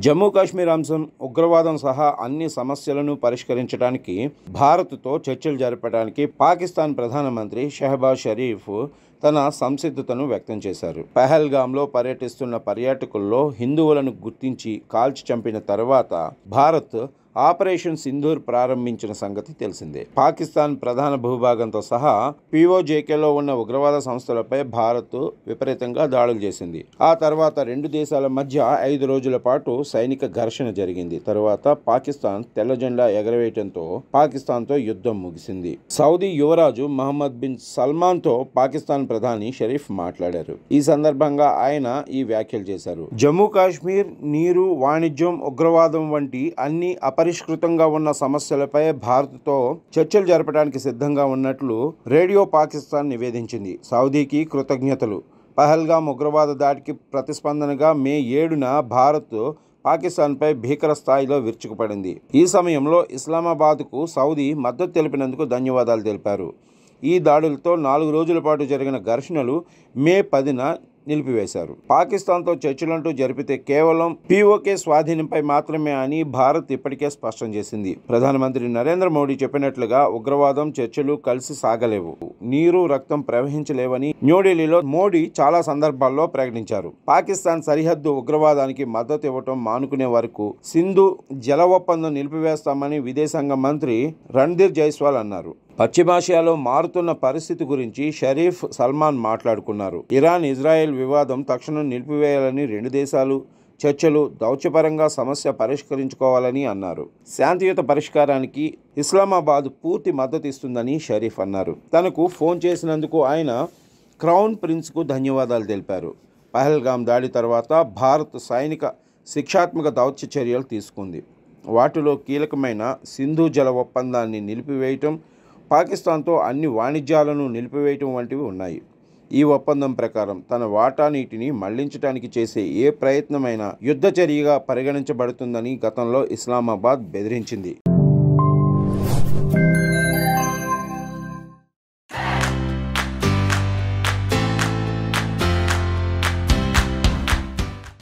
జమ్మూ కాశ్మీర్ అంశం, ఉగ్రవాదం సహా అన్ని సమస్యలను పరిష్కరించడానికి భారత్తో చర్చలు జరపడానికి పాకిస్తాన్ ప్రధానమంత్రి షెహబాజ్ షరీఫ్ తన సంసిద్ధతను వ్యక్తం చేశారు. పహల్గామ్లో పర్యటిస్తున్న పర్యాటకుల్లో హిందువులను గుర్తించి కాల్చి చంపిన తర్వాత భారత్ ఆపరేషన్ సింధూర్ ప్రారంభించిన సంగతి తెలిసిందే. పాకిస్తాన్ ప్రధాన భూభాగంతో సహా పీఓజేకేలో ఉన్న ఉగ్రవాద సంస్థలపై భారత్ విపరీతంగా దాడులు చేసింది. ఆ తర్వాత రెండు దేశాల మధ్య 5 రోజుల పాటు సైనిక ఘర్షణ జరిగింది. తరువాత పాకిస్తాన్ తెల్ల జెండా ఎగరవేయడంతో పాకిస్తాన్తో యుద్ధం ముగిసింది. సౌదీ యువరాజు మహమ్మద్ బిన్ సల్మాన్తో పాకిస్తాన్ ప్రధాని షరీఫ్ మాట్లాడారు. ఈ సందర్భంగా ఆయన ఈ వ్యాఖ్యలు చేశారు. జమ్మూ కాశ్మీర్, నీరు, వాణిజ్యం, ఉగ్రవాదం వంటి అన్ని పరిష్కృతంగా ఉన్న సమస్యలపై భారత్తో చర్చలు జరపడానికి సిద్ధంగా ఉన్నట్లు రేడియో పాకిస్తాన్ నివేదించింది. సౌదీకి కృతజ్ఞతలు. పహల్గామ్ ఉగ్రవాద దాడికి ప్రతిస్పందనగా మే 7న భారత్ పాకిస్తాన్పై భీకర స్థాయిలో విరుచుకుపడింది. ఈ సమయంలో ఇస్లామాబాద్కు సౌదీ మద్దతు తెలిపినందుకు ధన్యవాదాలు తెలిపారు. ఈ దాడులతో 4 రోజుల పాటు జరిగిన ఘర్షణలు మే 10న నిలిపివేశారు. పాకిస్తాన్తో చర్చలంటూ జరిపితే కేవలం పీఓకే స్వాధీనంపై మాత్రమే అని భారత్ ఇప్పటికే స్పష్టం చేసింది. ప్రధానమంత్రి నరేంద్ర మోడీ చెప్పినట్లుగా ఉగ్రవాదం చర్చలు కలిసి సాగలేవు, నీరు, రక్తం ప్రవహించలేవని న్యూఢిల్లీలో మోడీ చాలా సందర్భాల్లో ప్రకటించారు. పాకిస్తాన్ సరిహద్దు ఉగ్రవాదానికి మద్దతు ఇవ్వటం మానుకునే వరకు సింధు జల ఒప్పందం నిలిపివేస్తామని విదేశాంగ మంత్రి రణ్ధీర్ జైస్వాల్ అన్నారు. పశ్చిమాసియాలో మారుతున్న పరిస్థితి గురించి షరీఫ్, సల్మాన్ మాట్లాడుకున్నారు. ఇరాన్, ఇజ్రాయెల్ వివాదం తక్షణం నిలిపివేయాలని రెండు దేశాలు చర్చలు దౌత్యపరంగా సమస్య పరిష్కరించుకోవాలని అన్నారు. శాంతియుత పరిష్కారానికి ఇస్లామాబాద్ పూర్తి మద్దతు ఇస్తుందని షరీఫ్ అన్నారు. తనకు ఫోన్ చేసినందుకు ఆయన క్రౌన్ ప్రిన్స్కు ధన్యవాదాలు తెలిపారు. పహల్గామ్ దాడి తర్వాత భారత్ సైనిక శిక్షాత్మక దౌత్య చర్యలు తీసుకుంది. వాటిలో కీలకమైన సింధు జల ఒప్పందాన్ని నిలిపివేయటం, పాకిస్తాన్తో అన్ని వాణిజ్యాలను నిలిపివేయటం వంటివి ఉన్నాయి. ఈ ఒప్పందం ప్రకారం తన వాటా నీటిని మళ్లించడానికి చేసే ఏ ప్రయత్నమైనా యుద్ధ చర్యగా పరిగణించబడుతుందని గతంలో ఇస్లామాబాద్ బెదిరించింది.